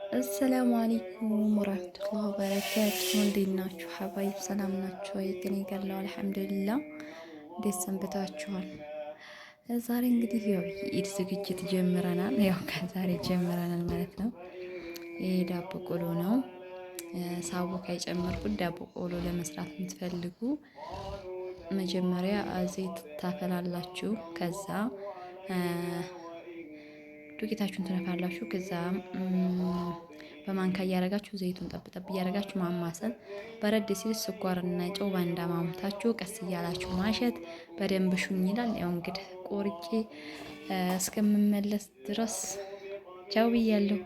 አሰላሙ አለይኩም ወራህመቱላሂ ወበረካቱሁ። እንዴት ናችሁ ሀባይብ? ሰላም ናችሁ ወይ? ከኔ ጋር ነው አልሐምዱሊላህ። እንዴት ሰንብታችኋል? ዛሬ እንግዲህ ያው የኢድ ዝግጅት ጀምረናል። ያው ከዛሬ ጀምረናል ማለት ነው። ይሄ ዳቦ ቆሎ ነው። ሳቦካ የጨመርኩት ዳቦ ቆሎ ለመስራት የምትፈልጉ መጀመሪያ ዘይት ታፈላላችሁ። ከዛ ዱቄታችሁን ትነፋላችሁ። ከዛ በማንካ እያረጋችሁ ዘይቱን ጠብጠብ እያረጋችሁ ማማሰል። በረድ ሲል ስኳርና ጨው ባንዳ ማምታችሁ ቀስ እያላችሁ ማሸት። በደንብ ሹኝ ይላል። ያው እንግዲህ ቆርጬ እስከምመለስ ድረስ ቻው ብያለሁ።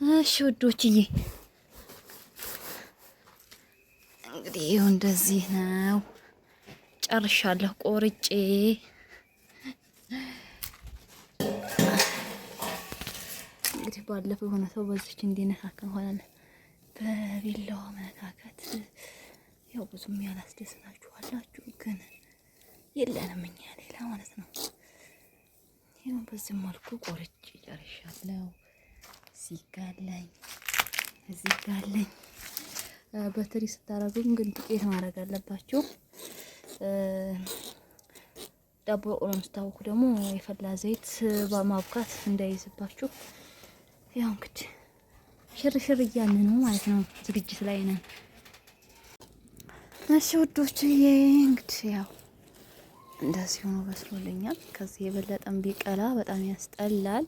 እሺ ውዶችዬ እንግዲህ ይኸው እንደዚህ ነው። ጨርሻለሁ ቆርጬ። እንግዲህ ባለፈው የሆነ ሰው በዚች እንዲነካከን ሆነ በቢላዋ መነካከት ያው ብዙም ያላስደስታችኋላችሁ፣ ግን የለንም እኛ ሌላ ማለት ነው። ይኸው በዚህ መልኩ ቆርጬ ጨርሻለሁ። እዚህ ጋለኝ በትሪ ስታረጉም ግን ዱቄት ማድረግ አለባችሁ። ዳቦ ቆሎን ስታወኩ ደግሞ የፈላ ዘይት በማብካት እንዳይዝባችሁ። ያው እንግዲህ ሽርሽር እያልን ነው ማለት ነው። ዝግጅት ላይ ነን። እሺ ውዶችዬ እንግዲህ ያው እንደዚህ ሆኖ በስሎልኛል። ከዚህ የበለጠም ቢቀላ በጣም ያስጠላል።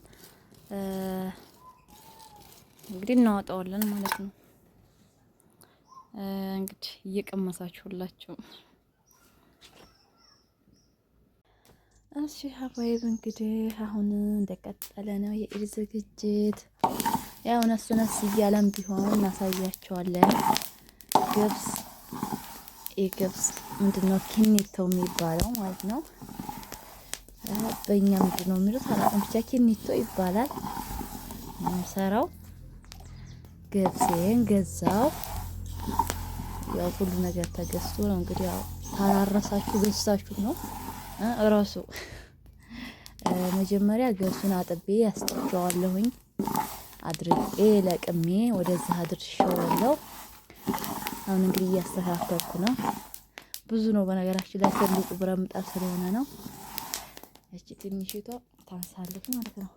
እንግዲህ እናወጣዋለን ማለት ነው። እንግዲህ እየቀመሳችሁላችሁ እሺ ሀባይብ እንግዲህ አሁን እንደቀጠለ ነው የኢድ ዝግጅት። ያው ነስ እያለም ቢሆን እናሳያቸዋለን። ገብስ ምንድነው ኪኒቶ የሚባለው ማለት ነው። በእኛ ምንድነው የሚሉት አላውቅም፣ ብቻ ኪኒቶ ይባላል። ሰራው ገብሴን ገዛው። ያው ሁሉ ነገር ተገዝቶ ነው እንግዲህ ያው ታራረሳችሁ ገዝታችሁ ነው እራሱ። መጀመሪያ ገብሱን አጥቤ ያስጥቸዋለሁኝ። አድርቄ ለቅሜ ወደዛ አድርሼዋለሁ። አሁን እንግዲህ እያስተካከልኩ ነው። ብዙ ነው በነገራችን ላይ ትልቁ ብረት ምጣድ ስለሆነ ነው። እቺ ትንሽቷ ታንሳለች ማለት ነው።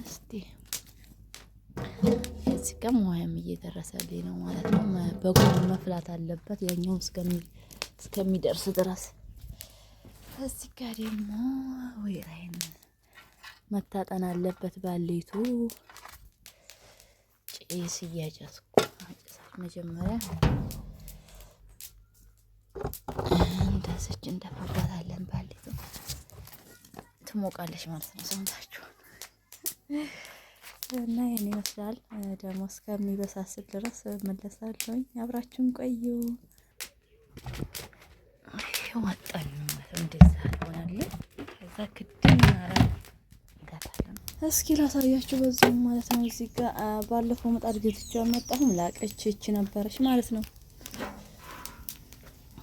እስቲ እዚህ ጋር ሙያም እየደረሰልኝ ነው ማለት ነው። በጎን መፍላት አለበት ያኛው እስከሚደርስ ድረስ። እዚህ ጋር ደግሞ ወይራይን መታጠን አለበት ባሌቱ። ጭስ እያጨስኩ መጀመሪያ እንደዚህ እንደፋባታለን። ባሌቱ ትሞቃለች ማለት ነው ሰምታችሁ። እና ይሄን ይመስላል። ደግሞ እስከሚበሳስል ድረስ መለሳለሁኝ። አብራችሁን ቆዩ። ወጣኝ ማለት እንደዛ ሆናለኝ። ከዛ ክድን እናረጋታለን። እስኪ ላሳያችሁ በዚህ ማለት ነው። እዚህ ጋር ባለፈው ምጣድ ገዝቼ አመጣሁም ላቀች እቺ ነበረች ማለት ነው።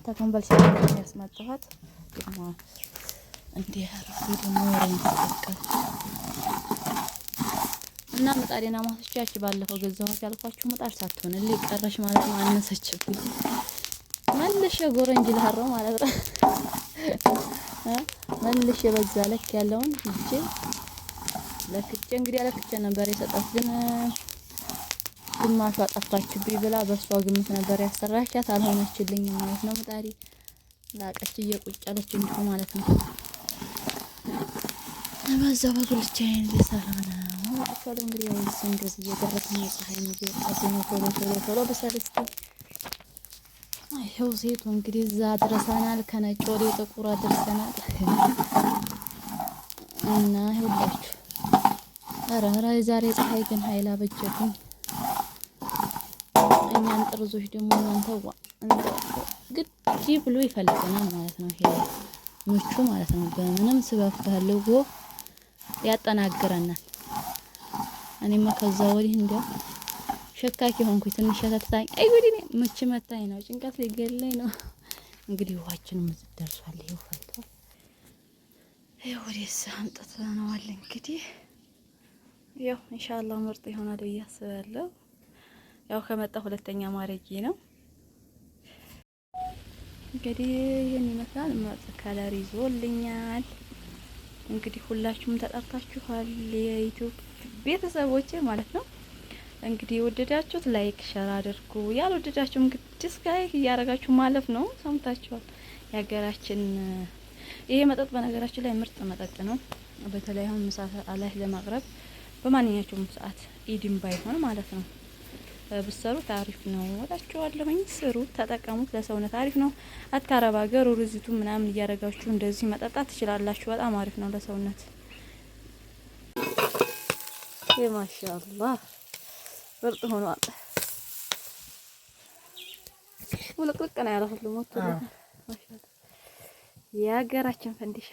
ተከምበልሽ ያስመጣኋት ደግሞ እንዲህ አርፌ ደግሞ ወረን እና ምጣዴና ማስቻች ባለፈው ገዛኋት ያልኳችሁ ምጣድ ሳትሆንልኝ ቀረሽ ማለት ነው። አነሰችብኝ መልሼ ጎረንጅ ልሀረው ማለት ነው። መልሼ በዛ ለክ ያለውን እጄ ለክቼ እንግዲህ ለክቼ ነበር የሰጣት፣ ግን ግማሿ ጠፋችብኝ ብላ በሷ ግምት ነበር ያሰራቻት፣ አልሆነችልኝም ማለት ነው። ምጣዴ ላቀች እየቁጫለች እንዲሁ ማለት ነው። በዛ በጉልቻዬን ልሰራ ነው። አክቹዋሊ እንግዲህ ያው እንደዚህ እየደረሰ ነው። ፀሐይ ነው። ቶሎ በሰርስቲ ይኸው ሴቱ እንግዲህ እዛ አድርሰናል። ከነጭ ወደ ጥቁር አድርሰናል። እና ይኸውላችሁ ኧረ ዛሬ ፀሐይ ግን ኃይል አበጀብኝ። እኛን ጥርዞች ደግሞ እናንተዋ ግድ ብሎ ይፈልገናል ማለት ነው። ይሄ ምቹ ማለት ነው። በምንም ስበብ ፈልጎ ያጠናግረናል። እኔማ ከዛ ወዲህ እንዲያው ሸካኪ ሆንኩኝ። ትንሽ ተታኝ አይ ወዲኔ ምች መታኝ ነው፣ ጭንቀት ሊገለኝ ነው። እንግዲህ ውሃችንም እዚህ ደርሷል። ይኸው ፈልቶ ይኸው ወደዛ አምጥተነዋል። እንግዲህ ያው ኢንሻአላህ ምርጥ ይሆናል ብዬ አስባለሁ። ያው ከመጣ ሁለተኛ ማረጌ ነው። እንግዲህ ይሄን ይመስላል። ምርጥ ከለር ይዞልኛል። እንግዲህ ሁላችሁም ተጠርታችኋል፣ የዩቲዩብ ቤተሰቦቼ ማለት ነው። እንግዲህ የወደዳችሁት ላይክ ሸር አድርጉ፣ ያልወደዳችሁም እንግዲህ ዲስላይክ እያደረጋችሁ ማለፍ ነው። ሰምታችኋል። የሀገራችን ይሄ መጠጥ በነገራችን ላይ ምርጥ መጠጥ ነው። በተለይ አሁን ምሳ ላይ ለማቅረብ በማንኛቸውም ሰዓት ኢድም ባይሆን ማለት ነው ብሰሩት አሪፍ ነው እላችኋለሁኝ። ስሩ፣ ተጠቀሙት። ለሰውነት አሪፍ ነው። አትካረባ ሀገር ሩዝቱ ምናምን እያደረጋችሁ እንደዚህ መጠጣት ትችላላችሁ። በጣም አሪፍ ነው ለሰውነት። ማሻአላህ ምርጥ ሆኗል። ሙልቅልቅ ነው ያለው ሁሉ ሞት የሀገራችን ፈንዲሻ